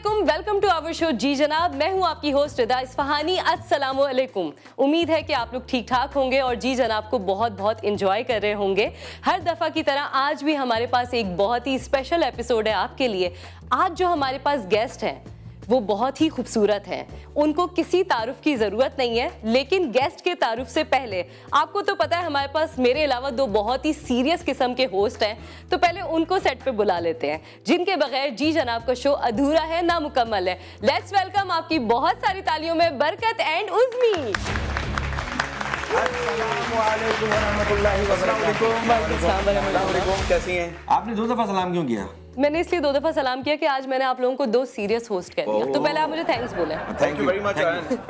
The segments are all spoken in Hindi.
वालेकुम, वेलकम टू आवर शो जी जनाब। मैं हूं आपकी होस्ट रिदा इस्फहानी। अस्सलामु अलैकुम। उम्मीद है कि आप लोग ठीक ठाक होंगे और जी जनाब को बहुत बहुत इंजॉय कर रहे होंगे। हर दफ़ा की तरह आज भी हमारे पास एक बहुत ही स्पेशल एपिसोड है आपके लिए। आज जो हमारे पास गेस्ट हैं वो बहुत ही खूबसूरत हैं। उनको किसी तारुफ की ज़रूरत नहीं है, लेकिन गेस्ट के तारुफ से पहले आपको तो पता है हमारे पास मेरे अलावा दो बहुत ही सीरियस किस्म के होस्ट हैं, तो पहले उनको सेट पे बुला लेते हैं, जिनके बगैर जी जनाब का शो अधूरा है, नामुकम्मल है। लेट्स वेलकम आपकी बहुत सारी तालियों में बरकत एंड उज़मी। अस्सलामुअलैकुम वरहमतुल्लाहि वबरकातुहू। कैसी हैं? आपने 2 दफा सलाम क्यों किया? मैंने इसलिए 2 दफा सलाम किया कि आज मैंने आप लोगों को 2 सीरियस होस्ट कर दिया, तो पहले आप मुझे थैंक्स बोलें। Thank you very much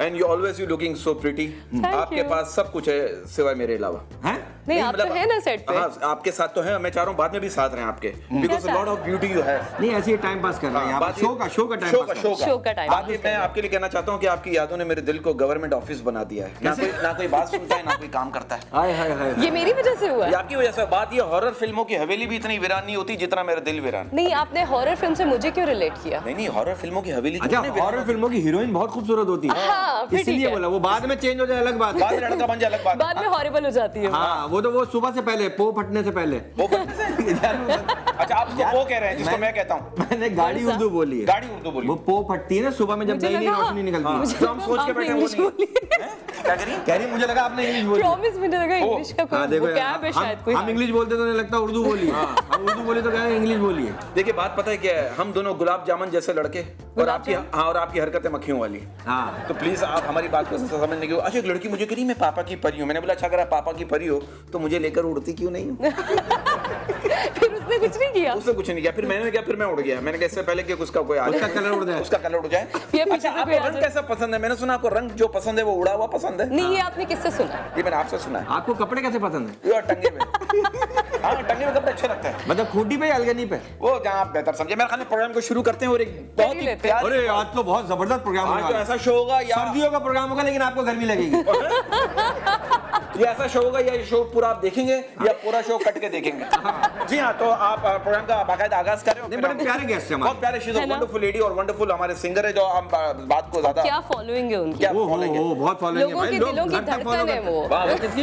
and you always you looking so pretty. आपके पास सब कुछ है सिवाय मेरे अलावा। हैं? नहीं, आप तो है ना सेट पे। हाँ, आपके साथ तो है। मैं चाह रहा हूँ बाद में भी साथ रहें आपके, because lot of beauty you have. नहीं, ऐसे ही टाइम पास कर रहे हैं यहाँ पे। शो का टाइम पास शो का टाइम। बाकी मैं आपके लिए कहना चाहता हूँ कि आपकी यादों ने मेरे दिल को गवर्नमेंट ऑफिस बना दिया है। ना कोई बात सुनता है, ना कोई काम करता है। हाय हाय हाय। ये मेरी वजह से हुआ है। ये आपकी वजह से। बात ये हॉरर फिल्मों की हवेली भी इतनी वीरान नहीं होती जितना मेरा दिल वीरान। नहीं, आपने हॉरर फिल्म से मुझे क्यों रिलेट किया? नहीं, हॉरर फिल्मों की हवेली। अच्छा, हॉरर फिल्मों की हीरोइन बहुत खूबसूरत होती है। हाँ, फिर ठीक इसीलिए है। बोला। वो बाद में चेंज हो जाए अलग बात है। बाद में लड़का बन जाए अलग बात है। बाद में हॉरिबल हो जाती है। हाँ, वो सुबह से पहले पो फटने से पहले। वो अच्छा, आप उसको वो कह रहे हैं जिसको मैं कहता हूँ। मैंने गाड़ी उर्दू बोली है। गाड़ी उर्दू बोली। वो पो फटती है ना सुबह में, जब मुझे नई नई लगा- रोशनी निकलती है। जो हम सोच के बैठे हैं वो नहीं है। क्या करिए? कह रही मुझे लगा आपने इंग्लिश बोली। प्रॉमिस, मुझे लगा इंग्लिश का हाँ, कोई देखो वोकैब है शायद कोई। हम इंग्लिश बोलते तो नहीं लगता उर्दू बोली है। हम उर्दू बोली तो क्या है, इंग्लिश बोली है। देखिए, बात पता है क्या है, हम दोनों गुलाब जामुन जैसे लड़के और आपकी हरकतें मक्खियों वाली। हाँ, तो प्लीज आप हमारी बात को समझने की। अच्छा, एक लड़की मुझे कह रही मैं पापा की परी हूँ। मैंने बोला अच्छा, अगर आप पापा की परी हो तो मुझे लेकर उड़ती क्यों नहीं हो? फिर उसने कुछ नहीं किया। उसने कुछ नहीं किया। फिर मैंने क्या, फिर मैं उड़ गया। मैंने कहा इससे पहले कि उसका कोई आ उसका जाए, कलर उड़ जाए। उसका कलर उड़ जाए। ये पीछे अच्छा, से आपको कोई आ रंग जाए। कैसा पसंद है? मैंने सुना आपको रंग जो पसंद है वो उड़ा हुआ पसंद है। नहीं, ये आपने किससे सुना? ये मैंने आपसे सुना है। आपको कपड़े कैसे पसंद है? ये और टंगे में। हाँ, टंगे में कपड़े अच्छे लगते हैं। मतलब खूंटी पे या अलगनी पे? वो जहाँ आप बेहतर समझे। मेरे ख्याल में प्रोग्राम को शुरू करते हैं और एक बहुत ही लेते हैं। प्यारी। अरे आज तो बहुत जबरदस्त प्रोग्राम आज होने तो वाला है। ऐसा शो होगा या सर्दियों का प्रोग्राम होगा, लेकिन आपको गर्मी लगेगी। ये ऐसा शो होगा या ये शो पूरा आप देखेंगे या पूरा शो कट के देखेंगे? जी हाँ, तो आप प्रोग्राम का बाकायदा आगाज कर रहे हो। नहीं, बड़े प्यारे गेस्ट हैं हमारे। बहुत प्यारे। शी इज अ है ना? वंडरफुल लेडी और वंडरफुल हमारे सिंगर है, जो हम बात को ज्यादा क्या फॉलोइंग है उनकी? क्या वो following है? बहुत फॉलोइंग है लोगों भाई। के लोग दिलों की घर तक follow धड़कन है करते हैं। वो। वाह, वो किसकी?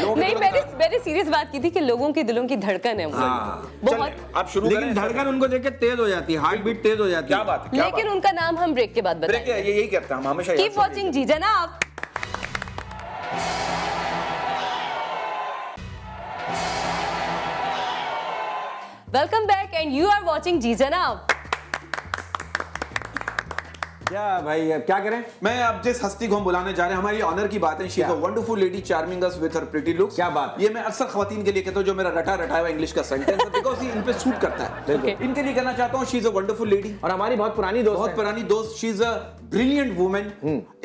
लोगों के नहीं, दिलों का- मैंने सीरियस बात की थी कि लोगों के दिलों की धड़कन है वो। हाँ। बहुत। चलिए, आप शुरू करें। लेकिन धड़कन उनको देख के तेज हो जाती है, हार्ट बीट तेज हो जाती क्या है। बात है, क्या लेकिन बात उनका नाम हम ब्रेक के बाद है। ब्रेक बताएंगे। है, यही करते हैं हम हमेशा। Keep watching Ji Janab. Welcome back and you are watching Ji Janab. क्या भाई, अब क्या करें? मैं अब जिस हस्ती को हम बुलाने जा रहे हैं, हमारी ऑनर की बात है। She is a wonderful lady charming us with her pretty looks. क्या बात है। ये मैं अक्सर खवातीन के लिए कहता हूं, जो मेरा रटा हुआ इंग्लिश का सेंटेंस है, बिकॉज़ ये इन पे सूट करता है। बिल्कुल। इनके लिए कहना चाहता हूं, she is a wonderful lady और हमारी बहुत पुरानी दोस्त बहुत है। पुरानी दोस्त। She is a brilliant woman.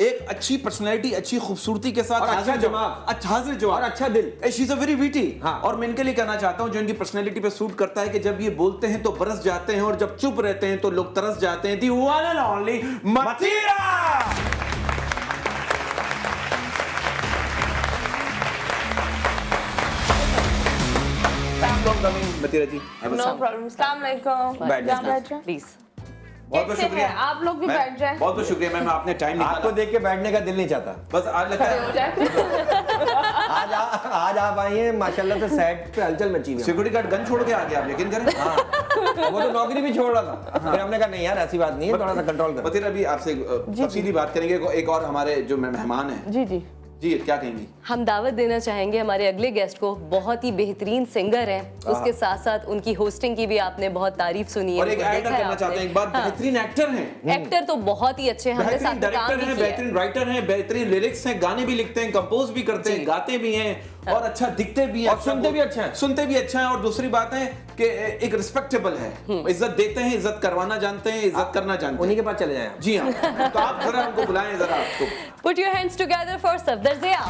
एक अच्छी पर्सनालिटी, अच्छी खूबसूरती के साथ और अच्छा दिमाग। अच्छा हाजिर जवाब और अच्छा दिल। She is a very witty. हाँ। और मैं इनके लिए कहना चाहता हूं, जो इनकी पर्सनालिटी पे सूट करता है कि जब ये बोलते हैं तो बरस जाते हैं और जब चुप रहते हैं तो लोग तरस जाते हैं। The one and only Mateera. Mateera ji, no problem. अस्सलाम वालेकुम। बैठ जहाँ जाइए। बैठ जाएं? प्लीज। बहुत बहुत कैसे शुक्रिया। हैं? आप लोग भी मैं- बैठ जाएं। बहुत बहुत शुक्रिया मैम, आपने टाइम आपको निकाला। देख के बैठने का दिल नहीं चाहता। बस आज लगता खड़े हो है जाएं। आज आप आई हैं, माशाल्लाह से सेट पे हलचल मची हुई है। सिक्योरिटी गार्ड गन छोड़ के आ गया, आप यकीन करें। हाँ, वो तो नौकरी भी छोड़ रहा था। फिर हमने कहा नहीं यार, ऐसी बात नहीं है, थोड़ा सा कंट्रोल कर। मतीरा भी आपसे तफसीली बात करेंगे। एक और हमारे जो मेहमान हैं, जी जी। जी क्या कहेंगी? हम दावत देना चाहेंगे हमारे अगले गेस्ट को। बहुत ही बेहतरीन सिंगर हैं, उसके साथ साथ उनकी होस्टिंग की भी आपने बहुत तारीफ सुनी है। और एक उनको ऐड देखा है करना आपने। चाहते हैं, एक बात, हाँ। बेहतरीन एक्टर हैं, एक्टर तो बहुत ही अच्छे हैं, हमने बेहतरीन साथ में काम डायरेक्टर भी हैं, किया है। बेहतरीन राइटर हैं, बेहतरीन लिरिक्स हैं, गाने भी लिखते हैं, कंपोज भी करते हैं, गाते भी हैं और अच्छा दिखते भी हैं और सुनते भी अच्छा है। सुनते भी अच्छा है। और दूसरी बात है कि एक रिस्पेक्टेबल है, इज्जत देते हैं, इज्जत करवाना जानते हैं, इज्जत करना जानते उन्हीं हैं। के पास चले जाएं। जी हाँ, तो आप जरा उनको बुलाएं जरा आपको। Put your hands together for Safdar Zia.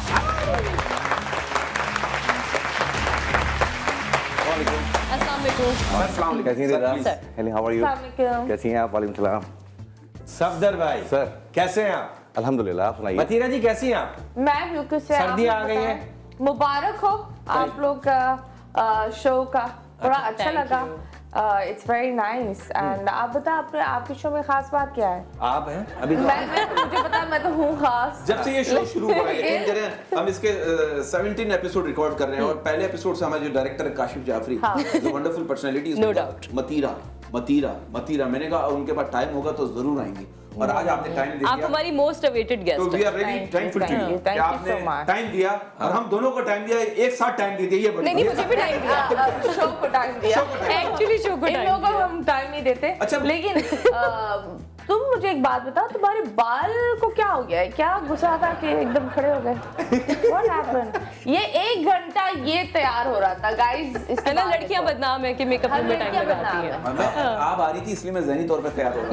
अस्सलाम वालेकुम। कैसी हैं Rida? Sir. Hello, how are you? अस्सलाम वालेकुम। कैसी हैं आप? वालेकुम सलाम। सफदर भाई सर। कैसे हैं आप? अल्हम्दुलिल्लाह, आप सुनाइए। मतीरा जी कैसी हैं आप? मैं बिल्कुल से। सर्दी आप आ गई बताएं। है। मुबारक हो आप लोग का शो का, बड़ा अच्छा Thank लगा। you. It's very nice. And आप बता आपके शो में खास बात क्या है? आप हैं अभी मुझे पता है, मैं तो हूँ खास। जब से ये शो शुरू हुआ है, यकीन करें हम इसके 17 एपिसोड रिकॉर्ड कर रहे हैं और पहले एपिसोड से हमारे जो डायरेक्टर है काशिफ जाफरी, जो वंडरफुल पर्सनालिटी, No doubt. मतीरा मैंने कहा उनके पास टाइम होगा तो जरूर आएंगे और आज आपने टाइम दे आप दिया। हमारी मोस्ट अवेटेड तो guest we are very thankful to you कि आपने टाइम दिया और हम दोनों को टाइम दिया, एक साथ टाइम दे दिया। ये बड़ी नहीं मुझे भी टाइम दिया, शो को टाइम दिया। एक्चुअली शो को इन टाइम लोगों को हम टाइम नहीं देते। अच्छा। लेकिन तुम मुझे एक बात बताओ, तुम्हारे बाल को क्या हो गया है? क्या गुस्सा था कि एकदम खड़े हो गए? What happened? ये 1 घंटा ये तैयार हो रहा था गाइस। है ना, लड़कियां बदनाम है कि मेकअप हर में टाइम लड़कियां लगाती हैं। बदनाम आप आ रही थी इसलिए मैं ज़हनी तौर पे तैयार हो रहा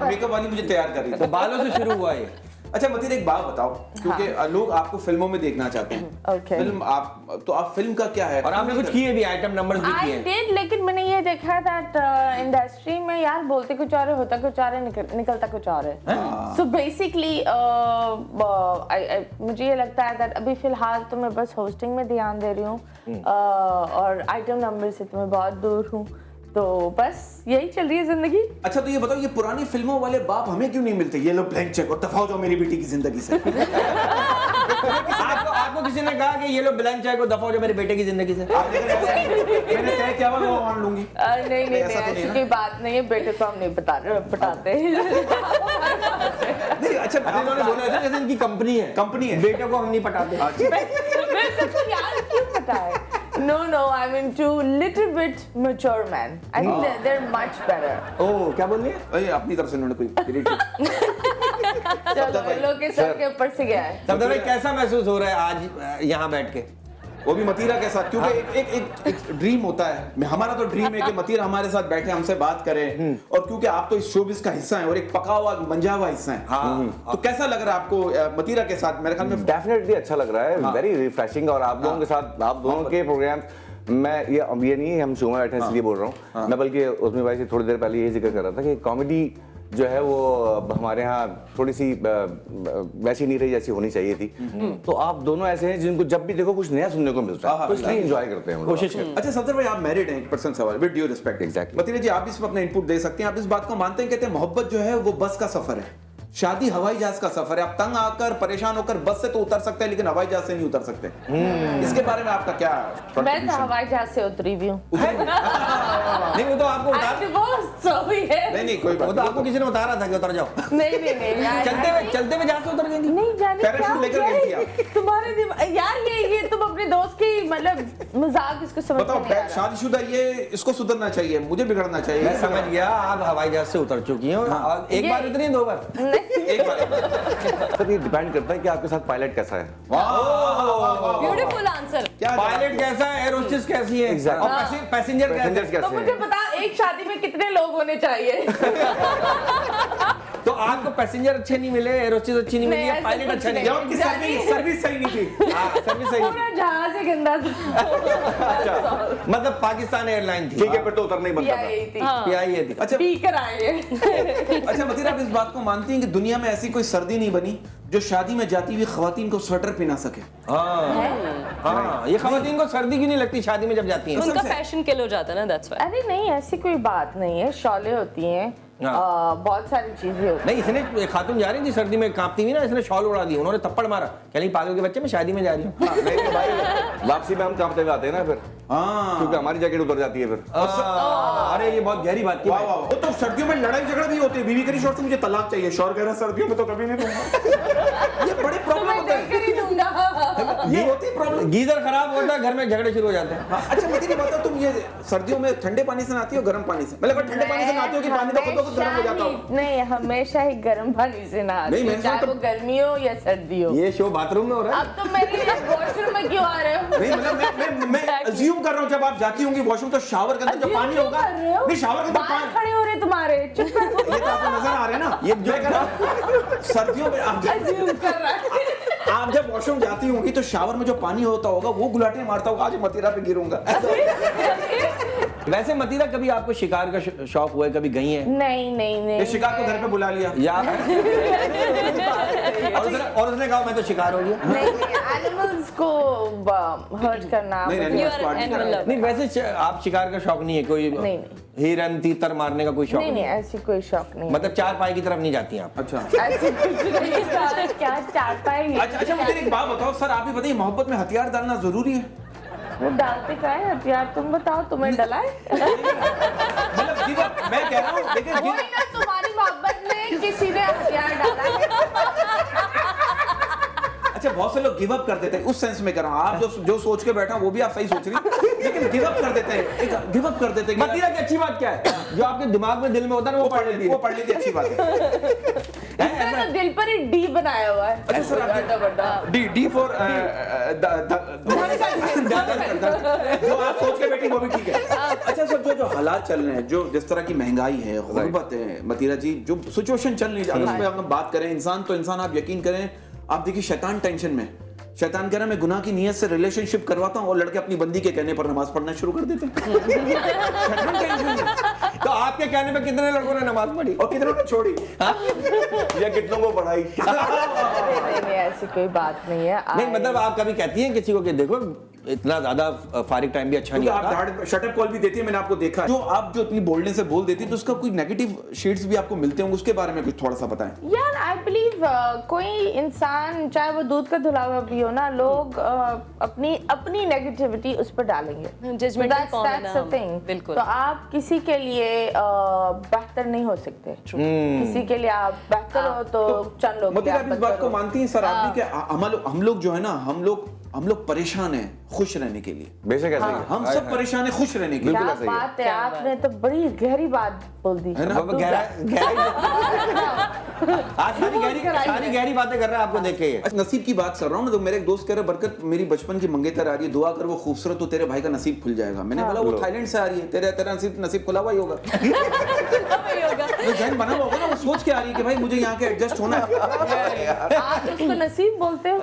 था। मेकअप वाली मुझे तैयार कर रही तो थी। बालों से शुरू हुआ ये। अच्छा मतीरा एक बात बताओ, क्योंकि लोग आपको फिल्मों में देखना चाहते हैं। Okay. फिल्म आप फिल्म का क्या है? और आपने कुछ किए भी, आइटम नंबर्स भी I किए हैं। did, लेकिन मैंने ये देखा दैट इंडस्ट्री में यार बोलते कुछ और है, होता कुछ और है, निकलता कुछ और है। सो बेसिकली मुझे ये लगता है दैट अभी फिलहाल तो मैं बस होस्टिंग में ध्यान दे रही हूँ और आइटम नंबर से तो मैं बहुत दूर हूँ, तो बस यही चल रही है जिंदगी। अच्छा तो ये बताओ, ये पुरानी फिल्मों वाले बाप हमें क्यों नहीं मिलते? ये लो ब्लैंक चेक और दफा हो जाओ मेरी बेटी की जिंदगी से। आपको किसी ने कहा कि ये लो ब्लैंक चेक को दफा हो जाओ मेरे बेटे की जिंदगी से? मैंने तय किया हुआ मैं मान लूंगी। नहीं ऐसा तो नहीं ऐसी है कोई बात नहीं है, बेटे को हम नहीं बताते। नहीं अच्छा इन्होंने बोला था जैसे इनकी कंपनी है, बेटे को हम नहीं पटाते। बेटे को यार क्यों पता है? No, I'm into little bit mature man. I think they're much better. ओह क्या बोल रही है? अरे अपनी तरफ से उन्होंने कोई चलो इन लोग के सर के ऊपर से गया है। तब भाई कैसा महसूस हो रहा है आज यहाँ बैठ के? वो भी मतीरा के साथ, क्योंकि एक ड्रीम होता है। हमारा तो ड्रीम है कि मतीरा हमारे साथ बैठे हमसे बात करें, और क्योंकि आप तो इस शोबिज़ का हिस्सा हैं और एक पका हुआ मंजा हुआ हिस्सा है। तो कैसा लग रहा है आपको मतीरा के साथ? मेरे ख्याल में डेफिनेटली अच्छा लग रहा है, वेरी रिफ्रेशिंग। और आप लोगों के साथ, आप दोनों के प्रोग्राम, मैं ये नहीं है हम शो में बैठे हैं इसलिए बोल रहा हूँ मैं, बल्कि उसमें भाई से थोड़ी देर पहले यही जिक्र कर रहा था कि कॉमेडी जो है वो हमारे यहाँ थोड़ी सी वैसी नहीं रही जैसी होनी चाहिए थी। तो आप दोनों ऐसे हैं जिनको जब भी देखो कुछ नया सुनने को मिलता है, तो इसलिए एंजॉय करते हैं, कोशिश करते हैं। अच्छा सफदर भाई, आप मैरिड हैं, एक पर्सनल सवाल, विद ड्यू रिस्पेक्ट। Exactly. मतीरा जी, आप इसमें अपना इनपुट दे सकते हैं। आप इस बात को मानते हैं? कहते हैं मोहब्बत जो है वो बस का सफर है, शादी हवाई जहाज का सफर है। आप तंग आकर परेशान होकर बस से तो उतर सकते हैं, लेकिन हवाई जहाज से नहीं उतर सकते। इसके बारे में आपका क्या मैं तो contribution? हवाई जहाज से उतरी भी हूँ। नहीं वो तो आपको नहीं कोई वो बात तो आपको किसी ने बता रहा था कि उतर जाओ। नहीं यार, चलते हुए जहाज से उतर गई थी। नहीं जाने क्या पैराशूट लेकर क्या गई थी है? तुम्हारे यार ये तुम अपने दोस्त की मतलब मजाक इसको समझ बताओ, नहीं आ रहा। शादीशुदा ये इसको सुधरना चाहिए, मुझे बिगड़ना चाहिए। मैं समझ गया, आप हवाई जहाज से उतर चुकी हैं और एक बार उतरी, 2 बार? एक बार सर ये डिपेंड करता है कि आपके साथ पायलट कैसा है। Beautiful answer. क्या पायलट कैसा है, एयर होस्टेस कैसी है, Exactly. और पैसेंजर पैसेंजर्स कैसे? तो कैसे मुझे हैं? बता, एक शादी में कितने लोग होने चाहिए? तो आपको पैसेंजर अच्छे नहीं मिले, एयर होस्टेस अच्छी नहीं मिली, नहीं, या ऐसा पायलट कुछ अच्छा नहीं या मिला? उनकी सर्विस सही नहीं थी। सर्विस सही पूरा जहाज ही गंदा था। मतलब पाकिस्तान एयरलाइन थी। ठीक है, फिर तो उतरना ही बनता था। यही थी। क्या ये थी? अच्छा पीकर आए हैं। अच्छा मतीरा, आप इस बात को मानती हैं कि दुनिया में ऐसी कोई सर्दी नहीं बनी जो शादी में जाती हुई खवातीन को स्वेटर पहना सके? हाँ, ये खवातीन को सर्दी क्यों नहीं लगती शादी में जब जाती हैं? उनका फैशन किल हो जाता है ना, दैट्स व्हाई। अरे नहीं, ऐसी कोई बात नहीं है, शॉले होती हैं, बहुत सारी चीजें होती नहीं, इसने खातून जा रही थी सर्दी में कांपती हुई ना, इसने शॉल उड़ा दी, उन्होंने थप्पड़ मारा, कह रही पागल के बच्चे मैं शादी में जा रही हूँ। हाँ, नहीं तो भाई वापसी में हम कांपते हुए आते हैं ना फिर, क्योंकि हमारी जैकेट उतर जाती है फिर। अरे ये बहुत गहरी बात की वाह वाह, वो तो सर्दियों में लड़ाई झगड़ा भी होती है। बीवी करी शौहर से मुझे तलाक चाहिए, शौहर कह रहा है सर्दियों में तो कभी नहीं दूंगा। ये बड़े प्रॉब्लम होते हैं, देकर ही दूंगा। ये होती है प्रॉब्लम। गीजर खराब होता है, घर में झगड़े शुरू हो जाते हैं। हाँ, अच्छा मुझे नहीं बताओ, तुम ये सर्दियों में ठंडे पानी से नहाती हो गर्म पानी से? मतलब ठंडे पानी से नहाती हो कि पानी तो खुद ब खुद गर्म हो जाता हो? नहीं, हमेशा ही गर्म पानी से नहाती नहीं, हूँ, मैंने चाहे सुना वो गर्मी हो या सर्दी हो। ये शो बाथरूम में हो रहा है। अब तुम मेरे वॉशरूम में क्यों आ रहे हो? नहीं मतलब मैं अज्यूम कर रहा हूँ, जब आप जाती होंगी वॉशरूम तो शावर के अंदर जो पानी होगा, नहीं शावर के अंदर बाल पानी, खड़े हो रहे तुम्हारे, चुप करो। ये तो आपको नजर आ रहे हैं ना। ये जो मैं कह रहा हूं, सर्दियों में अज्यूम कर रहा है। आप जब वॉशरूम जाती होंगी तो शावर में जो पानी होता होगा वो गुलाटियां मारता होगा, आज मतीरा पे गिरूंगा। वैसे मतीरा कभी आपको शिकार का शौक हुआ है, कभी गई हैं? नहीं नहीं नहीं ये शिकार को घर पे बुला लिया या और उसने कहा मैं तो शिकार हो गया। नहीं एनिमल्स को हर्ट करना नहीं, मुझे- नहीं, You are an animal lover. नहीं वैसे आप शिकार का शौक नहीं है कोई? नहीं। हिरन तीतर मारने का कोई शौक नहीं नहीं ऐसी कोई शौक नहीं मतलब चार पाई की तरफ नहीं जाती आप? अच्छा ऐसी कुछ नहीं क्या चाहता है अच्छा मुझे एक बात बताओ सर, आप ही बताइए मोहब्बत में हथियार डालना जरूरी है? वो डालते क्या है हथियार? तुम बताओ, तुम्हें डला है? मतलब give up, मैं कह रहा हूँ लेकिन वही ना, तुम्हारी मोहब्बत में किसी ने हथियार डाला है। अच्छा बहुत से लोग गिव अप कर देते हैं, उस सेंस में कर रहा हूँ। आप जो सोच के बैठा वो भी आप सही सोच रही, लेकिन गिव अप कर देते हैं, गिव अप कर देते हैं। मतीरा की अच्छी बात क्या है? जो आपके दिमाग में दिल में होता है ना वो पढ़ लेती है। वो पढ़ लेती, अच्छी बात है। इसने तो दिल पर ही डी बनाया हुआ है। अच्छा सर, बड़ा बड़ा डी फॉर जो आप सोच के बैठी वो भी ठीक है। अच्छा सर, जो हालात चल रहे हैं, जो जिस तरह की महंगाई है, गुर्बत है, मतीरा जी जो सिचुएशन चल रही है, अगर उस पर हम बात करें, इंसान तो इंसान, आप यकीन करें, आप देखिए शैतान टेंशन में, शैतान कह रहा है मैं गुनाह की नीयत से रिलेशनशिप करवाता हूँ और लड़के अपनी बंदी के कहने पर नमाज पढ़ना शुरू कर देते हैं। शैतान टेंशन में। तो आपके कहने पे कितने लोगों ने नमाज पढ़ी और कितनों ने छोड़ी या कितनों को पढ़ाई? नहीं ऐसी कोई बात नहीं है। नहीं मतलब आप कभी कहती हैं किसी को कि देखो इतना ज्यादा फारिग टाइम भी अच्छा नहीं आप होता? शटअप कॉल भी देती है, मैंने आपको देखा है। जो आप जो इतनी बोल्डनेस से बोल देती है, तो उसका कोई नेगेटिव शेड्स भी आपको मिलते होंगे, उसके बारे में कुछ थोड़ा सा बताएं। यार आई बिलीव कोई इंसान चाहे वो दूध का धुला हुआ भी हो ना, लोग अपनी नेगेटिविटी उस पर डालेंगे। Judgmental That's- कौन है that's ना the हम, thing. बिल्कुल। तो आप किसी के लिए बेहतर नहीं हो सकते। किसी के लिए आप बेहतर हो तो चंद लोग मतलब आप इस बात को मानती हैं सर आप भी कि हम लोग जो है ना, हम लोग परेशान हैं खुश रहने के लिए। बेशक ऐसा ही है। हम सब परेशान हैं खुश रहने के लिए। क्या बिल्कुल ऐसा ही है। बात है, आपने तो बड़ी गहरी बात बोल दी। है ना? अब आज सारी गहरी बातें कर रहा है आपको देख के ये। अच्छा, नसीब की बात कर रहा हूँ ना, तो मेरे एक दोस्त कह रहे बरकत मेरी बचपन की मंगेतर आ रही है, दुआ कर वो खूबसूरत हो, तेरे भाई का नसीब खुल जाएगा। मैंने बोला वो थाईलैंड से आ रही है, तेरा नसीब खुला हुआ ही होगा। वो जहन बना हुआ होगा ना, वो सोच के आ रही है कि भाई मुझे यहाँ के एडजस्ट होना है। आप उसको नसीब बोलते हो?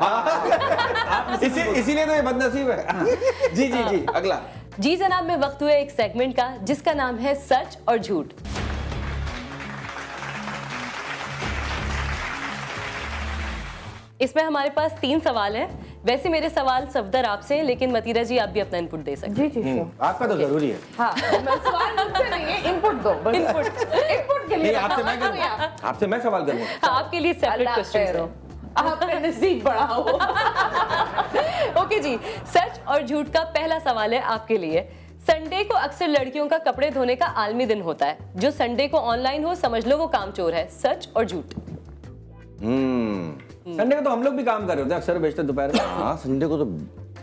इसीलिए तो ये बदनसीब है। जी जी जी अगला जी जनाब में वक्त हुए एक सेगमेंट का जिसका नाम है सच और झूठ। इसमें हमारे पास 3 सवाल हैं। वैसे मेरे सवाल सफदर आपसे हैं, लेकिन मतीरा जी आप भी अपना इनपुट दे सकते जी जी sure। आपका तो जरूरी है। हाँ मैं सवाल मुझसे नहीं है, इनपुट दो। इनपुट के लिए नहीं आपसे मैं करूँ, आपसे मैं सवाल करूँ। हैं। हाँ, आपके लिए सेपरेट अल्लाह क्वेश्चन खैर है। हो, आपका नसीब बड़ा हो। ओके जी, सच और झूठ का पहला सवाल है आपके लिए। संडे को अक्सर लड़कियों का कपड़े धोने का आलमी दिन होता है। जो संडे को ऑनलाइन हो समझ लो वो कामचोर है। सच और झूठ? संडे को तो हम लोग भी काम कर रहे होते हैं अक्सर, बेचते दोपहर में। हाँ संडे को तो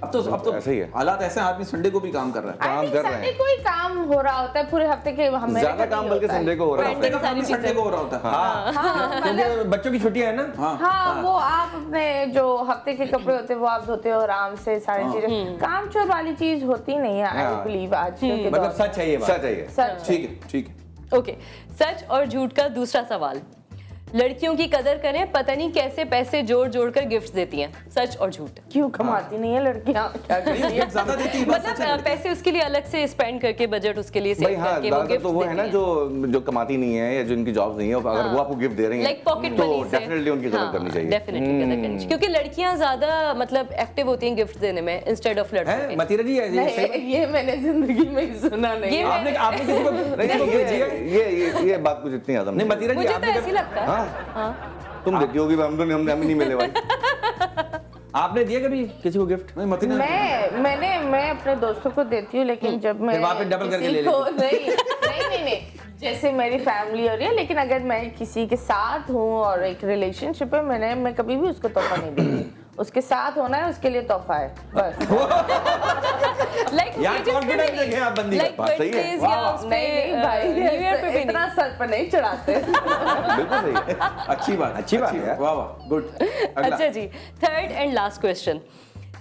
अब तो ऐसा ही है। हालात ऐसे हैं, आदमी संडे को भी काम कर रहा है। काम कर रहे संडे हैं। को ही काम हो रहा होता है पूरे हफ्ते के। हमें ज्यादा काम बल्कि संडे को हो रहा है। हफ्ते का काम भी संडे को हो रहा होता है। क्योंकि बच्चों की छुट्टियां है ना। हाँ वो आप अपने जो हफ्ते के कपड़े होते हैं वो आप धोते हो आराम से, सारी चीजें। काम चोर वाली चीज होती नहीं है आई बिलीव आज के दौर मतलब में। सच है ये बात। सच है ये। सच ठीक है ठीक है। ओके, सच और झूठ का दूसरा सवाल। लड़कियों की कदर करें, पता नहीं कैसे पैसे जोड़ जोड़ कर गिफ्ट देती हैं। सच और झूठ? क्यों कमाती नहीं है लड़कियां? क्या करती है? ज्यादा देती है, बात सच है। मतलब पैसे उसके लिए अलग से स्पेंड करके, बजट उसके लिए भाई सेव हाँ, करके वो ज्यादातर गिफ्ट तो वो है ना जो कमाती नहीं है या जो इनकी जॉब्स नहीं है, अगर वो आपको गिफ्ट दे रही हैं लाइक पॉकेट तो मनी से डेफिनेटली उनकी कदर करनी चाहिए। डेफिनेटली कदर करनी चाहिए, क्योंकि लड़कियां ज्यादा मतलब एक्टिव होती हैं गिफ्ट देने में इंस्टेड ऑफ लड़कों है के। मतीरा जी ऐसे सही बात- नहीं, ये मैंने जिंदगी में ही सुना नहीं। ये आपने किसी को गिफ्ट दिया? ये बात कुछ इतनी ज्यादा नहीं मतीरा जी मुझे तो आपने ऐसी कभी- लगता है। हाँ हाँ। तुम देखी होगी, हम नहीं मिले भाई। आपने दिया कभी किसी को गिफ्ट? नहीं मती ने मैं अपने दोस्तों को देती हूँ, लेकिन जब मैं फिर वहाँ पे डबल करके किसी ले को नहीं जैसे मेरी फैमिली हो रही है, लेकिन अगर मैं किसी के साथ हूँ और एक रिलेशनशिप है, मैं कभी भी उसको तोहफा नहीं देती। उसके साथ होना है, उसके लिए तोहफा है बस। लाइक यार कॉन्फिडेंस देखें आप बंदी का। लाइक बात सही है। नहीं भाई, न्यू ईयर पे भी इतना सर पर नहीं चढ़ाते। बिल्कुल सही है। अच्छी बात है। वाह वाह गुड। अच्छा जी, थर्ड एंड लास्ट क्वेश्चन।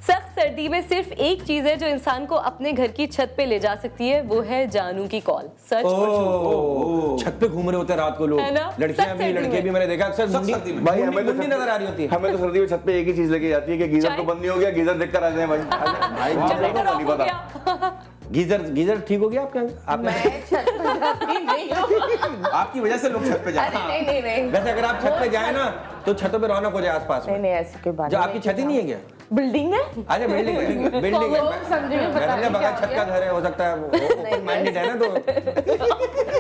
सख्त सर्दी में सिर्फ एक चीज है जो इंसान को अपने घर की छत पे ले जा सकती है, वो है जानू की कॉल। सच और झूठ? छत पे घूम रहे होते हैं रात को लोग, है ना? लड़कियां सख्त भी सर्दी लड़के में। भी मैंने देखा अक्सर सर्दी में। भाई हमें तो मुंडी नजर आ रही होती है। हमें तो सर्दी में छत पे एक ही चीज लेके जाती है कि गीजर चाय? तो बंद नहीं हो गया, गीजर देखकर आ जाए भाई। भाई जनरेटर ऑफ हो नहीं पता। गया। गीजर ठीक हो गया आपका? मैं छत पे जाती नहीं हूँ। आपकी वजह से लोग छत पे जाते अरे हैं। नहीं। वैसे अगर आप छत पे जाए ना तो छतों पे रौनक हो जाए आसपास में। नहीं ऐसी कोई बात जो नहीं। आपकी छत ही नहीं है क्या? बिल्डिंग है। अच्छा बिल्डिंग लोग समझेंगे, मैं पता समझा नहीं बगैर क्या छत हो का गया। घर है, हो सकता है ओपन माइंडेड है ना तो।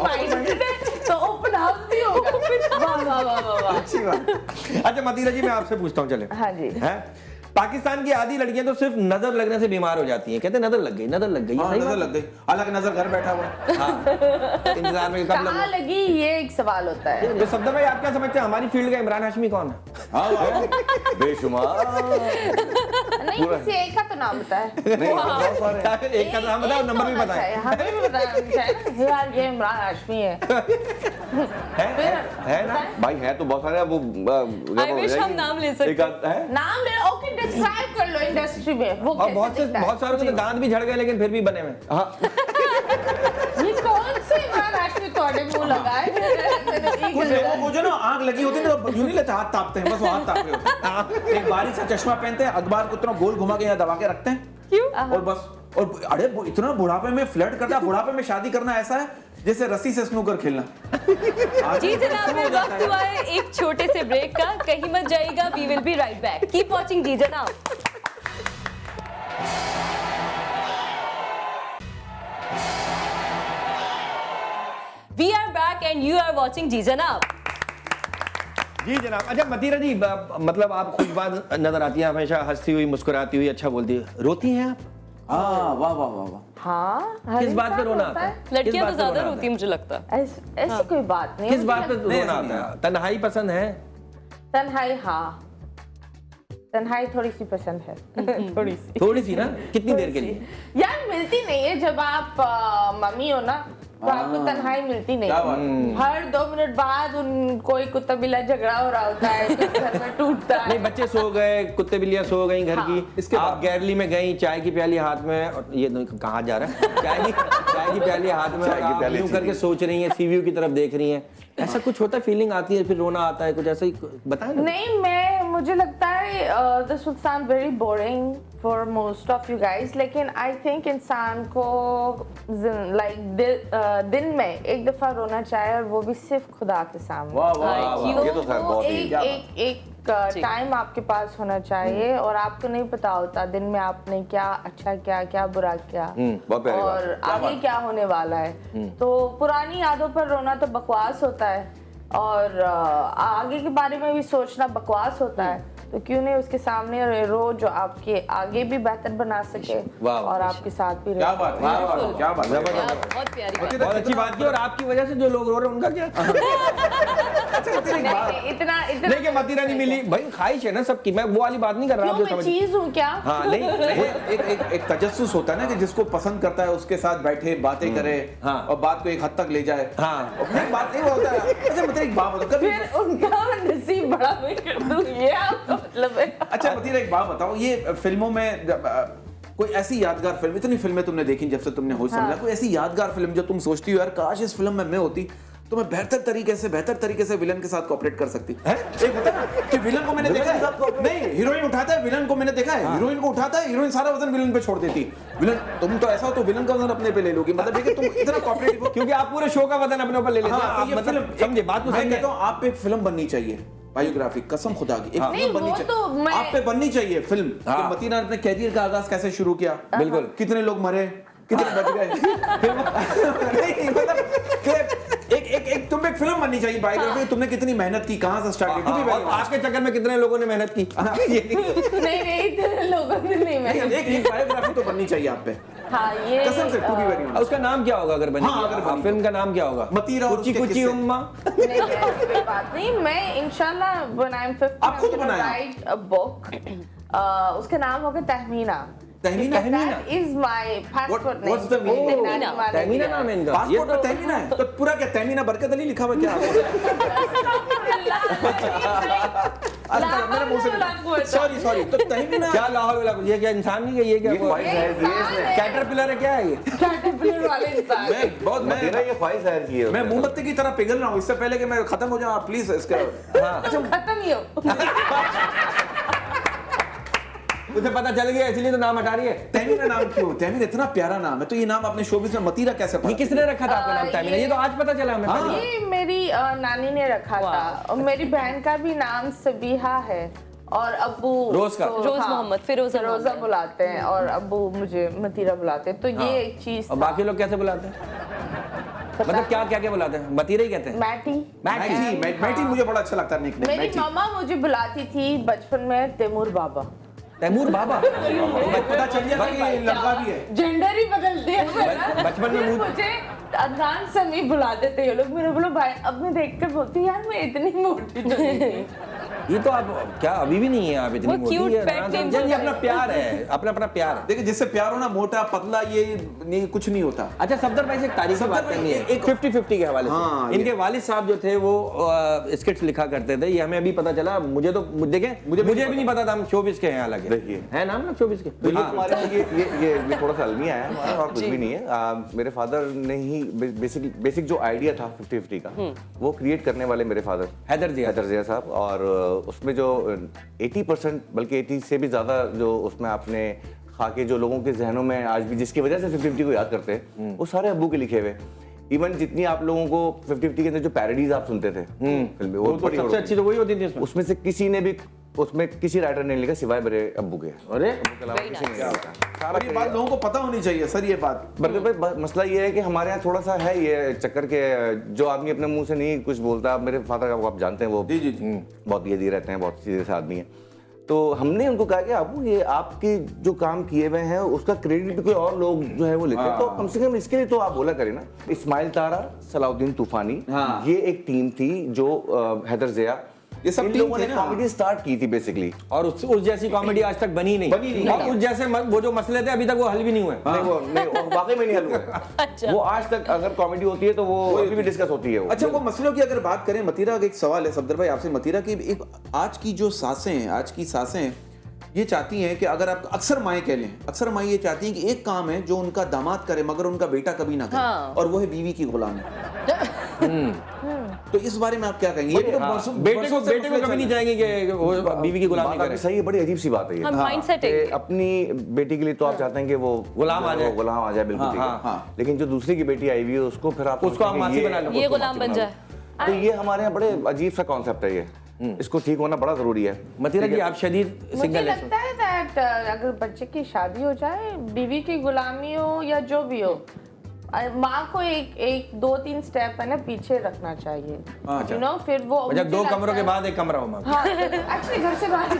Minded है, तो ओपन हाउस भी होगा। वाह। अच्छी बात। अच्छा मतीरा जी मैं आपसे पूछता हूँ, चले। हाँ जी। हैं? पाकिस्तान की आधी लड़कियां तो सिर्फ नजर लगने से बीमार हो जाती हैं, कहते हैं नजर लग गई ये हाँ, सही नजर बात लग गई, हालांकि नजर घर बैठा हुआ है। है? हाँ इंतजार में कब कहाँ लगे। लगी ये एक सवाल होता है। तो सफदर भाई आप क्या समझते हैं हमारी फील्ड का इमरान हाशमी कौन है? हाँ, हाँ। बेशुमार नहीं किसी एक का तो नाम बताए। नहीं बहुत सारे हैं। एक का नाम बताओ, नंबर भी बताएं। हमें भी बताना चाहिए यार, ये इमरान हाशमी है। है ना? भाई है तो बहुत सारे, अब वो I wish हम नाम ले सकते। एक आध है। नाम ले, ओके डिस्क्राइब कर लो इंडस्ट्री में वो और कैसे दिखता है। बहुत सारों के तो दांत भी झड़ गए लेकिन फिर भी बने हुए। ये कौन से इमरान हाशमी तोड़े मुंह लगाए? कुछ लोगों को जो ना आग लगी होती है ना, यूं नहीं लेते, हाथ तापते हैं, बस वो हाथ ताप रहे होते हैं। एक बारीक सा चश्मा पहनते हैं, अखबार को इतना गोल घुमा के यहाँ दबा के रखते हैं। क्यों? और बस, और अरे वो इतना बुढ़ापे में फ्लर्ट करता है, बुढ़ापे में शादी करना ऐसा है जैसे रस्सी से स्नूकर खेलना। जी जनाब, में वक्त हुआ है एक छोटे से ब्रेक का, कहीं मत जाइएगा, we will be right back, keep watching Ji Janab. We are back and you are watching Ji Janab. Ji जनाब। अच्छा मतीरा जी मतलब आप खुशबाज नजर आती हैं, हमेशा हंसती हुई मुस्कुराती हुई, अच्छा बोलती है, रोती हैं आप? हाँ, वाह वाह वाह वाह। हाँ, हर किस बात पे इंसान रोना होता आता है? है। लड़कियां किस तो बात पे ज्यादा रोना रोती है मुझे लगता है। ऐसी कोई बात नहीं है। किस बात पे नहीं, रोना ऐसा आता है? तन्हाई पसंद है? तन्हाई, हाँ तन्हाई थोड़ी सी पसंद है। थोड़ी सी ना? कितनी देर के लिए? यार मिलती नहीं है, जब आप मम्मी हो ना तो आपको तन्हाई मिलती नहीं। क्या बात है? हर 2 मिनट बाद कोई कुत्ता बिल्ला झगड़ा हो रहा होता है, कुछ घर में टूटता नहीं है। बच्चे सो गए, कुत्ते बिल्लियां सो गई घर हाँ, की, इसके आप बाद- गैरली में गई, चाय की प्याली हाथ में, और ये कहाँ जा रहा है? चाय की प्याली हाथ में, चाय और की आप प्याली यूं अच्छी करके थी। सोच रही हैं, सीव्यू की तरफ देख रही हैं, ऐसा कुछ होता है, फीलिंग आती है, फिर रोना आता है, कुछ ऐसा ही बताएं ना। नहीं, मुझे लगता है this would sound very boring for most of you guys, लेकिन आई थिंक इंसान को दिन में एक दफा रोना चाहिए, और वो भी सिर्फ खुदा के सामने। वाह वाह वाह, क्यों? वाह। ये तो खैर बहुत ही एक टाइम आपके पास होना चाहिए, और आपको नहीं पता होता दिन में आपने क्या अच्छा किया, क्या बुरा किया, बहुत प्यारी बात। और आगे क्या होने वाला है। तो पुरानी यादों पर रोना तो बकवास होता है, और आगे के बारे में भी सोचना बकवास होता है। तो क्यों नहीं उसके सामने रो जो आपके आगे भी बेहतर बना सके, वाह, वाह। और आपके साथ भी क्या रह बात है, क्या बात है, क्या बात है। बहुत प्यारी बात। बहुत अच्छी बात की, और आपकी वजह से जो लोग रो रहे हैं उनका क्या? नहीं, इतना नहीं कि मतीरा नहीं मिली भाई, ख्वाहिश है ना सबकी, मैं वो वाली बात नहीं कर रहा, क्यों, आप जो मैं समझ। चीज हूँ क्या? हाँ नहीं वो एक तजस्सुस होता है ना, कि जिसको पसंद करता है उसके साथ बैठे बातें करे, हाँ। और बात को एक हद तक ले जाए। हाँ। और फिर बात नहीं होता है। अच्छा मतलब एक बात बताओ, कभी फिर उनका नसीब बड़ा मैं कर दूं, ये आपका मतलब है? अच्छा मतीरा एक बात बताओ, ये फिल्मों में कोई ऐसी यादगार फिल्म, इतनी फिल्में तुमने देखी जब से तुमने होश संभाला, कोई ऐसी यादगार फिल्म जो तुम सोचती हो यार काश इस फिल्म में मैं होती तो मैं बेहतर तरीके से विलन के साथ कोऑपरेट कर सकती। एक होता है ना कि विलन को मैंने देखा है, नहीं हीरोइन उठाता है, विलन को मैंने देखा है, हीरोइन को उठाता है, हीरोइन सारा वजन विलन पे छोड़ देती। विलन तुम तो ऐसा हो तो विलन का वजन अपने पे ले लोगी, मतलब ये कि तुम इतना कोऑपरेटिव हो। क्योंकि आप पूरे शो का वजन अपने ऊपर ले लेते हैं। हाँ, आप तो ये मतलब फिल्म समझे बात को, मैं समझे। कहता हूँ आप पे एक फिल्म बननी चाहिए, बायोग्राफी, कसम खुदा की एक नहीं, फिल्म बननी वो चाहिए, तो मैं- आप पे बननी चाहिए फिल्म कि हाँ। मतीना ने अपने कैरियर का आगाज कैसे शुरू किया, बिल्कुल। कितने लोग मरे, कितने बच गए। नहीं मतलब कि एक तुम पे एक फिल्म बननी चाहिए बायोग्राफी, तुमने कितनी मेहनत की, कहां से स्टार्ट की, और आपके चक्कर में कितने लोगों ने मेहनत की। नहीं इतने लोगों ने नहीं, मैं एक बायोग्राफी तो बननी चाहिए आप पे, हाँ ये कसम से, टू बी वेरी और उसका नाम क्या होगा अगर बने? हाँ, अगर बनी फिल्म का नाम क्या होगा? मतीरा और कुची उसके कुची किस्से। उम्मा। नहीं ऐसी कोई बात नहीं, मैं इंशाल्लाह when I'm 50 आप खुद I'm gonna बनाया? write a book, उसका नाम होगा Tahmina. Tahmina? That is my passport name. what's the meaning? Tahmina वाले तहमीना दिया। नाम है इनका। पासपोर्ट पे तहमीना है तो पूरा क्या तहमीना बरकत अली लिखा हुआ क्या? मेरे मुंह से सॉरी तो तहमीना क्या लाहौल वाला, ये क्या इंसान नहीं है, ये क्या ये ख्वाहिश जाहिर की है इसने। कैटरपिलर है, क्या है ये? Caterpillar वाले इंसान। मतीरा ये ख्वाहिश जाहिर की है मैं उसने। मोमबत्ती की तरह पिघल रहा हूँ, इससे पहले कि मैं खत्म हो जाऊँ, आप प्लीज इसका तुम खत्म ही हो। उसे पता चल गया इसलिए तो नाम हटा रही है। तहमीना नाम क्यों? तहमीना इतना प्यारा नाम है, तो ये नाम अपने शोबिस में मतीरा कैसे ये पड़ा? किसने रखा था आपका नाम तहमीना? ये तो आज पता चला हमें। हाँ। ये मेरी नानी ने रखा था, और मेरी बहन का भी नाम सबीहा है, और अब्बू रोज का? तो, रोज मोहम्मद, फिरोजा फिरोजा मोहम्मद। बुलाते हैं, और अब्बू मुझे मतीरा बुलाते हैं, तो ये एक चीज और था। बाकी लोग कैसे बुलाते हैं? मतलब क्या क्या क्या बुलाते हैं? मतीरा ही कहते हैं? मैटी। मैटी मुझे बड़ा अच्छा लगता है निकनेम, मेरी मैटी। मामा मुझे बुलाती थी बचपन में तैमूर बाबा। तैमूर बाबा। पता चल गया कि ये लड़का भी है। जेंडर ही बदल दिया मेरा। बचपन में फिर मुझे अदनान समी बुलाते थे ये लोग। मेरे बोलो भाई, अब मैं देख कर बोलती यार मैं इतनी मोटी तो नहीं थी। ये तो आप क्या अभी भी नहीं है आप इतनी वो मोटी? cute ये pet नाम name समझे, ये से अपना प्यार है, अपना अपना प्यार है। देखिए जिससे प्यार होना, मोटा पतला ये नहीं, कुछ नहीं होता। अच्छा सफदर भाई से एक तारीफ की सफदर बात भाई, करनी है। एक- 50-50 के हवाले हाँ, से ये- इनके वालिद साहब जो थे वो स्किट्स लिखा करते थे, ये हमें अभी पता चला। मुझे तो देखें, मुझे भी नहीं पता था हम शोबिस के हैं। हालांकि देखिए। है नाम ना शोबिस के। तो ये हाँ। हमारे ये थोड़ा सा अलमिया है हमारा, और कुछ भी नहीं है। मेरे फादर ने ही बेसिक जो आइडिया था 50-50 का, वो क्रिएट करने वाले मेरे फादर हैदर जिया साहब। और उसमें जो 80% बल्कि 80 से भी ज्यादा जो उसमें आपने खाके जो लोगों के जहनों में आज भी जिसकी वजह से 50-50 को याद करते हैं, वो सारे अब्बू के लिखे हुए। इवन जितनी आप लोगों को 50-50 के अंदर जो पैरोडीज आप सुनते थे फिल्म में, वो तो बड़ी सबसे अच्छी तो वही होती थी उसमें। उसमें से किसी ने भी उसमें किसी राइटर ने लिखा सिवाय मेरे अब्बू के। अरे के अलावा किसी ने नहीं लिखा। सारा और ये बात लोगों को पता होनी चाहिए सर, ये बात। बरकत भाई, मसला ये है कि हमारे यहाँ थोड़ा सा है ये चक्कर के, जो आदमी अपने मुंह से नहीं कुछ बोलता। मेरे फादर को आप जानते हैं, वो जी, जी। बहुत ये रहते हैं, बहुत सीधे से आदमी है। तो हमने उनको कहा कि आपको ये आपके जो काम किए हुए हैं उसका क्रेडिट कोई और लोग जो है वो लेते हैं, तो कम से कम इसके लिए तो आप बोला करें ना। इस्माइल तारा, सलाउद्दीन तूफानी, हाँ। ये एक टीम थी जो हैदर जिया, ये सब इन टीम लोगों थे ने ना। कॉमेडी स्टार्ट की थी बेसिकली। और उस जैसी कॉमेडी आज तक बनी नहीं। और उस जैसे वो जो मसले थे अभी तक वो हल भी नहीं हुए। नहीं, वाकई में नहीं हल हुआ। वो आज तक अगर कॉमेडी होती है तो वो अभी भी डिस्कस होती है वो। अच्छा, वो मसलों की अगर बात करें, मतीरा का एक सवाल है सफदर भाई आपसे। मतीरा की एक आज की जो सासें हैं, आज की सासें ये चाहती हैं कि अगर आप अक्सर माएँ कह लें, अक्सर माएँ ये चाहती हैं कि एक काम है जो उनका दामाद करे मगर उनका बेटा कभी ना करे, हाँ। और वो है बीवी की गुलामी। तो इस बारे में आप क्या कहेंगे? ये भी तो बेटे को कभी नहीं चाहेंगे कि वो बीवी की गुलामी बात आपकी करे। सही है, बड़ी अजीब सी बात है ये। हम mindset है कि ये। अपनी बेटी के लिए तो आप चाहते हैं कि वो गुलाम आ जाए। गुलाम आ जाए, बिल्कुल ठीक हाँ, है। हाँ। लेकिन जो दूसरी की बेटी आई हुई है उसको फिर आप उसको सोचते हम हैं कि मासी बना लो। ये उसको गुलाम मासी बन बना जाए। लो। तो ये हमारे यहाँ बड़े अजीब सा कॉन्सेप्ट है ये। इसको ठीक होना बड़ा जरूरी है। मतीरा जी आप शदीद मुझे सिंगल है। लगता है दैट अगर बच्चे की शादी हो जाए, बीवी की गुलामी हो या जो भी हो, माँ को एक 2-3 स्टेप है ना पीछे रखना चाहिए, यू नो। फिर वो जब मुझे 2 लगता कमरों के है- बाद एक कमरा हो माँ। हाँ, एक्चुअली घर से बाहर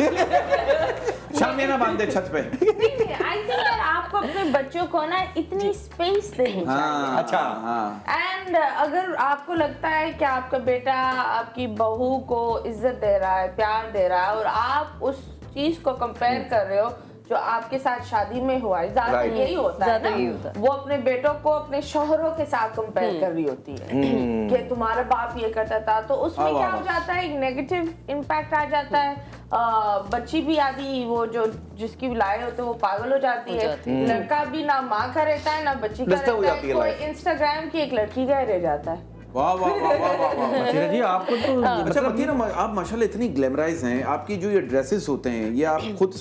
शामियाना बांध दे छत पे। आई थिंक आपको अपने बच्चों को ना इतनी स्पेस देनी चाहिए। अच्छा। हाँ। एंड अगर आपको लगता है कि आपका बेटा आपकी बहू को इज्जत दे रहा है, प्यार दे रहा है, और आप उस चीज को कंपेयर कर रहे हो जो आपके साथ शादी में हुआ है, ज्यादा Right. यही होता है ज्यादा ना। यही होता है। वो अपने बेटों को अपने शौहरों के साथ कंपेयर कर रही होती है कि तुम्हारा बाप ये करता था, तो उसमें वाह, क्या वाह, हो जाता है, एक नेगेटिव इम्पैक्ट आ जाता है। बच्ची भी आदि वो जो जिसकी भी लाए होते हैं वो पागल हो जाती है। लड़का भी ना माँ का रहता है ना बच्ची का डिस्टर्ब हो रहता जाती है, है कोई life। इंस्टाग्राम की एक लड़की का ही रह जाता है। वाह वाह वाह वाह वाह वाह। मतीरा जी आपको तो अच्छा मतीरा, आप माशाल्लाह इतनी ग्लैमराइज हैं। आपकी जो ये ड्रेसेस होते हैं, ये आप खुद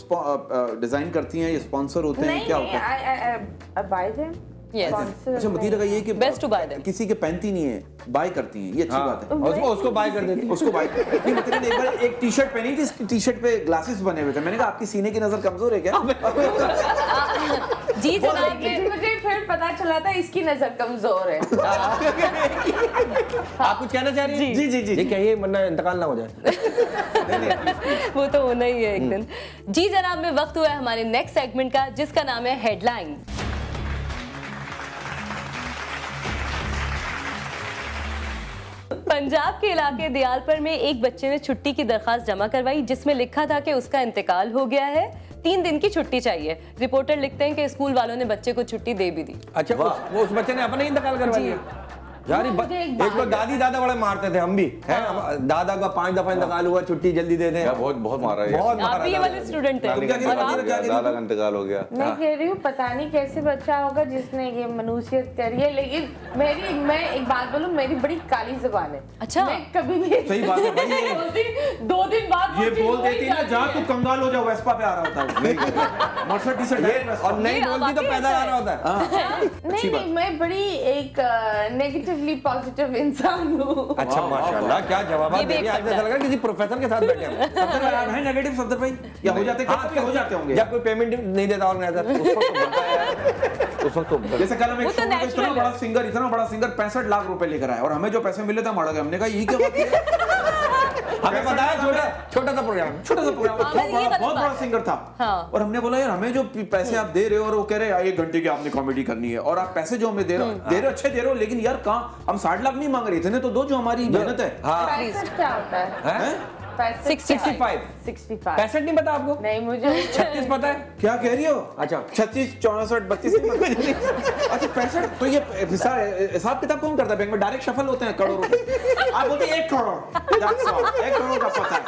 डिजाइन करती हैं, ये स्पॉन्सर होते हैं, नहीं क्या नहीं, होता है? I buy them. Yes. Sponsor अच्छा, मतीरा का ये है कि Best to buy them. किसी के पहनती नहीं है, बाय करती हैं, ये अच्छी बात है। और उसको बाय कर देती। उसको बाय नहीं, मतीरा ने एक बार एक टी शर्ट पहनी थी, इसकी टी शर्ट पे ग्लासेस बने हुए थे। मैंने कहा आपकी सीने की नजर कमजोर है क्या? जी जनाब लेकिन मुझे फिर पता चला था इसकी नजर कमजोर है। आप कुछ कहना चाह रही हैं? जी, जी, जी, ये जी। कहिए वरना इंतकाल ना हो जाए। वो तो होना ही है एक दिन। जी जनाब, में वक्त हुआ है हमारे नेक्स्ट सेगमेंट का, जिसका नाम है हेडलाइंस। पंजाब के इलाके दियालपुर में एक बच्चे ने छुट्टी की दरखास्त जमा करवाई, जिसमें लिखा था कि उसका इंतकाल हो गया है, 3 दिन की छुट्टी चाहिए। रिपोर्टर लिखते हैं कि स्कूल वालों ने बच्चे को छुट्टी दे भी दी। अच्छा वो उस बच्चे ने अपना ही इंतकाल करवा लिया। यार ये मुझे एक एक बात तो दादी दादा बड़े मारते थे हम भी हैं। दादा का 5 दफा इंतकाल हुआ, छुट्टी जल्दी दे दें। यार बहुत मारा है बहुत आप मारा भी ये दादा वाले ने। स्टूडेंट थे नानी का और इंतकाल आप हो गया, दादा का इंतकाल हो गया। मैं कह रही हूँ पता नहीं कैसे बच्चा होगा जिसने ये मनुष्यत करी है, लेकिन मैं एक बात बोलूँ, मेरी बड़ी काली जुबान है। अच्छा। मैं कभी भी सही बात है भाई, ये- दो दिन बाद वो ये चीज़ बोल हो ही देती है ना, जाती जहाँ है। तू कंगाल हो जा वेस्पा पे आ रहा होता है मर्सिडीज से डायरेक्ट वेस्पा। और नहीं ये बोलती तो वाकई पैदा ऐसा आ रहा होता है। नहीं, मैं बड़ी एक नेगेटिवली पॉजिटिव इंसान हूँ। अच्छा माशाल्लाह, क्या जवाब ये भी दे एक रही है। आज फैक्टर ऐसा लग रहा है किसी प्रोफेसर के साथ बैठे हैं। सफदर भाई आप हैं नेगेटिव सफदर भाई, या हो जाते कभी हो जाते होंगे। जब कोई पेमेंट नहीं देता ऑर्गेनाइजर उस वक्त तो बनता है यार, उस वक्त तो जैसे कल हम वो एक तो शो में natural इतना बड़ा सिंगर 65 लाख रुपए लेकर आए और हमें जो पैसे मिले थे मारा गया। हमने कहा यही क्या बात है। हमें बताया छोटा सा प्रोग्राम। छोटा सा प्रोग्राम हाँ, ये गलत बहुत बात बड़ा है। सिंगर था। हाँ। और हमने बोला यार हमें जो पैसे आप दे रहे हो, और वो कह रहे हैं 1 घंटे की आपने कॉमेडी करनी है और आप पैसे जो हमें दे रहे हो अच्छे दे रहे हो, लेकिन यार कहाँ हम 60 लाख नहीं मांग रहे, इतने तो दो जो हमारी मेहनत है। हाँ 65 क्या होता है? हैं? 65 65 नहीं पता आपको? नहीं, मुझे 36 पता है? क्या कह रही हो? अच्छा। 36 64 32 नहीं पता। अच्छा 65, तो ये हिसाब किताब कौन करता है बैंक में? डायरेक्ट शफल होते हैं करोड़ों के। आप बोलते 1 करोड़, 1 करोड़ का पता है,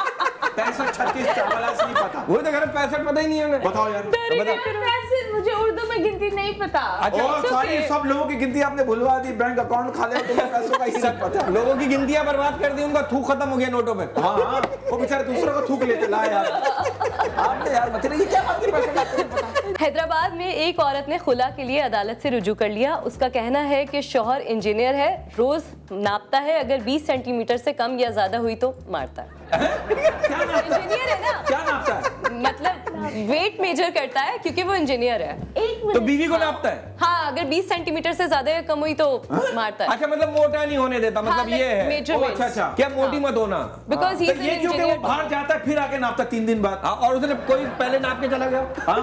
65 36 का वाला नहीं पता। वो तो कह रहे 65 पता ही नहीं है उन्हें। बताओ यार। पैसे मुझे उर्दू में गिनती नहीं पता। अच्छा, और सारी सब लोगों की गिनती आपने भुलवा दी, बैंक अकाउंट खा लिया, तुम्हें पैसों का हिसाब पता। लोगों की गिनतियां बर्बाद कर दी, उनका थूक खत्म हो गया नोटों पे। हाँ हाँ, वो बेचारे दूसरों का थूक लेते ला यार। आपने यार मतलब ये क्या बात की पैसे का आपको पता? हैदराबाद में एक औरत ने खुला के लिए अदालत से रुजू कर लिया। उसका कहना है कि शौहर इंजीनियर है, रोज नापता है, अगर 20 सेंटीमीटर से कम या ज्यादा हुई तो मारता है। क्या नापता है? इंजीनियर है ना, क्या नापता है? मतलब वेट मेजर करता है क्योंकि वो इंजीनियर है। तो बीवी को नापता है? हाँ, अगर 20 सेंटीमीटर से ज्यादा या कम हुई तो मारता है। अच्छा, मतलब मोटा नहीं होने देता, मतलब ये है। ओ, अच्छा अच्छा। क्या मोटी मत होना। बिकॉज ही तो ये क्योंकि वो बाहर जाता है फिर आके नापता 3 दिन बाद। हाँ, और उसने कोई पहले नाप के चला गया। हाँ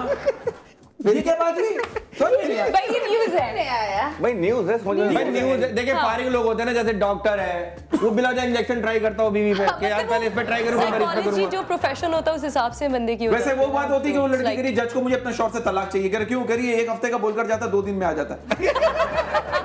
ये क्या बात हुई? समझ में नहीं आया। भाई ये न्यूज है। नहीं आया। भाई न्यूज़ है, समझ में भाई नहीं न्यूज़ देखिए, फारिग लोग होते हैं ना, जैसे डॉक्टर है, वो बिला वजह इंजेक्शन ट्राई करता हो बीवी पे कि यार पहले इस पे ट्राई करूंगा, फिर इस पे साइकोलॉजी करूंगा। जो प्रोफेशन होता है उस हिसाब से बंदे की वैसे वो बात होती है कि वो लड़की Like- कह रही जज को मुझे अपने शौहर से तलाक चाहिए। कह रही क्यों? कह रही है 1 हफ्ते का बोलकर जाता है 2 दिन में आ जाता है। तो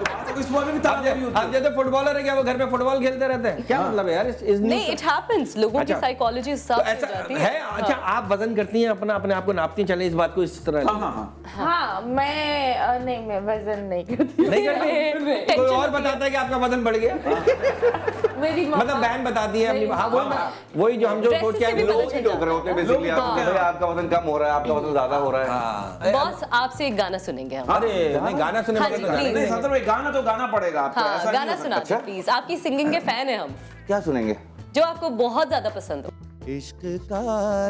बात है, इस बात में भी तलाक नहीं होती। आप जैसे फुटबॉलर है, क्या वो घर पे फुटबॉल खेलते रहते हैं? क्या मतलब है यार इस नहीं, इट हैपेंस, लोगों की अच्छा। साइकोलॉजी इस हिसाब तो से ऐसा जाती है। अच्छा, आप वजन करती हैं अपने आप को नापती हैं? चले इस बात को इस तरह हाँ हाँ हाँ। हाँ, मैं वजन नहीं करती। नहीं करती? कोई और बताता है कि आपका वजन बढ़ गया? मेरी मम्मा मतलब बहन बताती है अपनी। हाँ, हाँ। वही जो हम जो Dresses सोच के से भी आए, पता लोग ही टोक रहे होते हैं बेसिकली लोग आपको, टोकते हैं। भाई आपका वजन कम हो रहा है, आपका वजन ज्यादा हो रहा है। हाँ। बॉस, आपसे एक गाना सुनेंगे हम। अरे नहीं, गाना सुने हाँ बगैर जी, तो गाना please। नहीं सतर भाई गाना तो गाना पड़ेगा आपको, हाँ, ऐसा नहीं गाना हो सकता। सुना अच्छा। प्लीज। आपकी सिंगिंग के फैन है हम, क्या सुनेंगे? जो आपको बहुत ज्यादा पसंद हो। इश्क का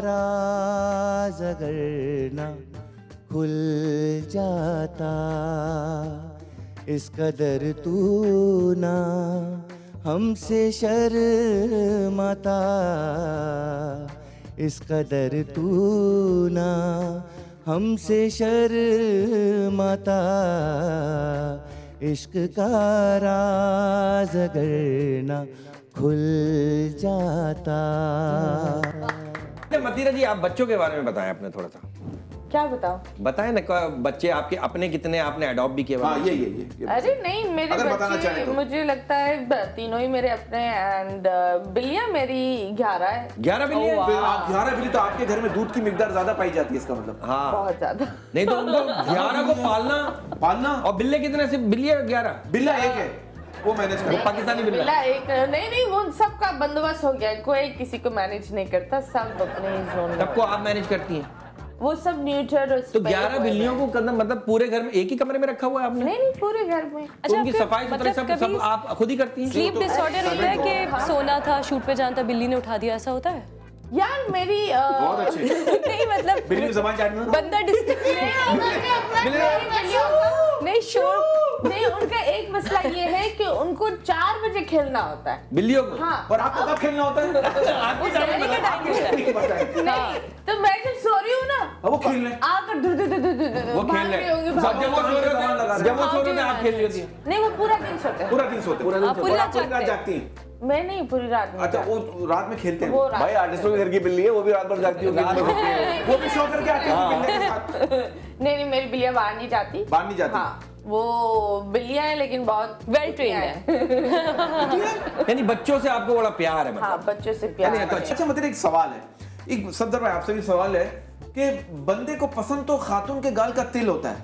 राज अगर ना खुल जाता, इस कदर तू ना हमसे शर्माता, इस कदर तू ना हमसे शर्माता, इश्क का राज अगर ना खुल जाता। मतीरा जी, आप बच्चों के बारे में बताएं अपने थोड़ा सा। क्या बताओ? बताएं ना, बच्चे आपके अपने कितने आपने अडॉप्ट भी किए? हाँ ये अरे नहीं, मेरे अगर बताना चाहें बच्चे तो। मुझे लगता है तीनों ही मेरे अपने, एंड बिल्लियां मेरी 11 है। 11 बिल्ली है? फिर आप 11 बिल्ली तो आपके घर में दूध की मिकदार ज्यादा पाई जाती है, इसका मतलब। हाँ, बहुत ज्यादा। नहीं तो उनको 11 को पालना। पालना और बिल्ले कितने? सिर्फ बिल्ली है 11? बिल्ला एक है, वो मैनेज कर। पाकिस्तानी बिल्ला? बिल्ला एक नहीं, वो सबका बंदोबस्त हो गया, कोई किसी को मैनेज नहीं करता, सब अपने ही जोन में। सबको आप मैनेज करती हैं? वो सब न्यूट्रल। तो 11 बिल्लियों को मतलब पूरे घर में एक ही कमरे में रखा हुआ है आपने? नहीं, पूरे घर में। तो उनकी फिर सफाई सुथराई सब आप खुद ही करती हैं? स्लीप डिसऑर्डर होता है कि सोना था, शूट पे जाना था, बिल्ली ने उठा दिया, ऐसा होता है? यार मेरी बहुत अच्छे। नहीं मतलब बिल्ली की जबान चाटना। बंदा नहीं, शोर नहीं, उनका एक मसला ये है कि उनको 4 बजे खेलना होता है। बिल्लियों को? हाँ। और आपको कब खेलना होता है? वो सोने का टाइम होता है। नहीं, तो मैं जब सो रही हूँ ना, अब वो खेल रहे। आकर धुर धुर धुर धुर धुर वो भाग खेल रहे होंगे, रहे। भाग जब वो रहे सो रहे जबान लगा थे, रहे। जब वो सो रहे थे आप खेल रही होती हैं? होंगे। नहीं, वो पूरा दिन सोते हैं। पूरा दिन सोते हैं। आप पूरी और रात आप पूरी रात जागते हैं? जागती हैं? मैं नहीं, पूरी रात नहीं अच्छा, जागती। वो रात में खेलते हैं। वो रात भाई आर्टिस्टों के घर की बिल्ली है, वो भी रात भर जागती होगी। वो भी शो करके आते हैं बिल्ली के साथ। नहीं, मेरी बिल्लियां बाहर नहीं जाती। बाहर नहीं जाती? हाँ, वो बिल्लियां हैं लेकिन बहुत Well trained यानी बच्चों से आपको बड़ा प्यार है मतलब। हाँ, बच्चों से प्यार यानी तो है। अच्छा मतलब एक सवाल है, एक सफदर भाई आपसे भी सवाल है कि बंदे को पसंद तो खातून के गाल का तिल होता है,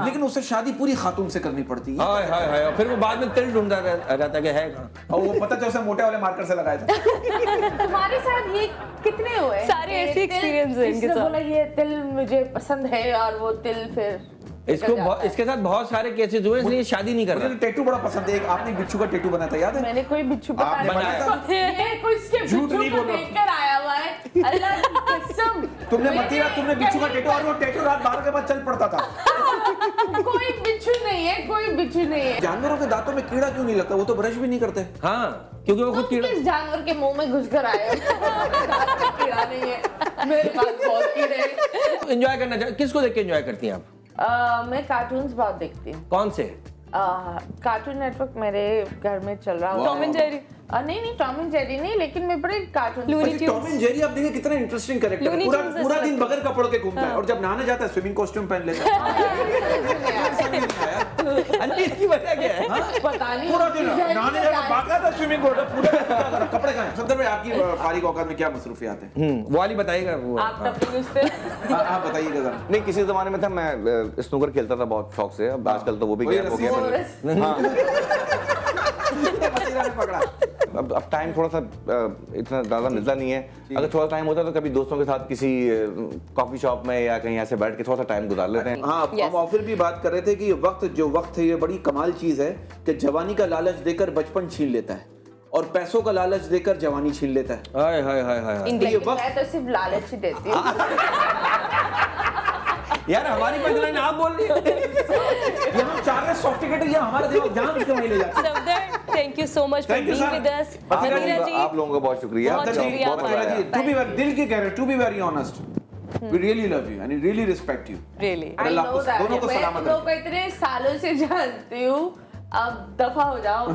लेकिन उसे शादी पूरी खातून से करनी पड़ती है। हाय हाय हाय, फिर वो बाद में तिल ढूंढता रहता कि है कहाँ। और वो पता चला उसे मोटे वाले मार्कर से लगाया था। तुम्हारे साथ ये कितने हुए सारे ये ऐसे तिल- experience हैं इनके किसने साथ। बोला ये तिल मुझे पसंद है और वो तिल फिर इसको इसके साथ बहुत सारे केसेस हुए, इसलिए शादी नहीं कर मुझे रहा। तो टैटू बड़ा पसंद है, एक आपने बिच्छू का टैटू बनाया था, याद है? मैंने कोई बिच्छू का आपने तारीफ बनाया नहीं की। ये कोई इसके झूठ बिच्छू नहीं को बोल रहा। देखकर आया हुआ है, अल्लाह की कसम। तुमने मैंने मतीरा, तुमने बिच्छू का कहीं टैटू, और वो टैटू रात 12 के बाद चल पड़ता था। कोई बिच्छू नहीं है, कोई बिच्छू नहीं है। जानवरों के दांतों में कीड़ा क्यों नहीं लगता? वो तो ब्रश भी नहीं करते। हाँ, क्योंकि वो खुद तुम कीड़ा। किस जानवर के मुंह में घुस कर आए हो? कीड़ा नहीं है, मेरे पास बहुत कीड़े हैं। एंजॉय करना चाहिए। किसको देख के एंजॉय करती हैं आप? मैं कार्टून्स बहुत देखती हूँ। कौन से? कार्टून नेटवर्क मेरे घर में चल रहा टॉम एंड जेरी, नहीं टॉम एंड जेरी नहीं, लेकिन मैं बड़े कार्टून Looney अच्छा, टॉम एंड जेरी आप देखिए कितना इंटरेस्टिंग कैरेक्टर है। Looney पूरा Tunes पूरा ऐसा दिन लगता बगैर कपड़ के घूमता है, और जब नहाने जाता है स्विमिंग कॉस्ट्यूम पहन लेता है। अन्नी, इसकी वजह क्या है? पता नहीं पूरा दिन जहनी नहाने में जाता, डाल- बाकायदा स्विमिंग कोट, पूरा कपड़े कहाँ हैं? सफदर भाई आपकी फारिग औकात में क्या मसरूफियात हैं? वो वाली बताइएगा वो। आप तब तक घुसते आप बताइएगा जरा। नहीं, किसी ज़माने में था मैं स्नूकर खेलता था बहुत शौक से, अब आजकल तो वो भी वही गैप हो रस्सी गया। से मतीरा ने पकड़ा। अब टाइम थोड़ा सा इतना ज़्यादा मिलता नहीं है। अगर थोड़ा टाइम होता है तो कभी दोस्तों के साथ किसी कॉफी शॉप में या कहीं ऐसे बैठ के थोड़ा सा टाइम गुजार लेते हैं। हाँ, Yes. हम ऑफिस भी बात कर रहे थे कि ये वक्त है, ये बड़ी कमाल चीज है कि जवानी का लालच देकर बचपन छीन लेता है, और पैसों का लालच देकर जवानी छीन लेता है। हाय हाय हाय हाय। Indeed. ये वक्त मैं तो सिर्फ लालच ही देती हूँ। यार हमारी पंचलाइन आप बोल रही हो। ये हम चाह रहे सॉफ्टिकेटेड, ये हमारा दिमाग जान के वहीं ले जाते हैं। Safdar, thank you so much for Thank you, being sir. With us. Mateera ji, आप लोगों का बहुत शुक्रिया। बहुत शुक्रिया बहुत आपका। मजा आया। टू बी दिल की कह रहे, to be very honest, we really love you and really respect you. Really I अल्लाह know आपको that. दोनों को मैं सलामत तुम लोगों को इतने सालों से जानती हूँ, अब दफा हो जाओ।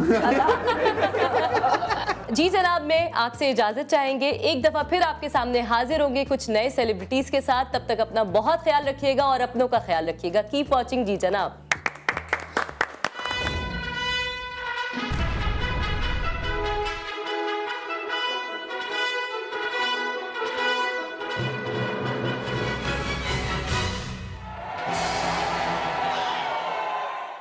जी जनाब, मैं आपसे इजाजत चाहेंगे। एक दफा फिर आपके सामने हाजिर होंगे कुछ नए सेलिब्रिटीज के साथ। तब तक अपना बहुत ख्याल रखिएगा और अपनों का ख्याल रखिएगा। कीप वॉचिंग जी जनाब।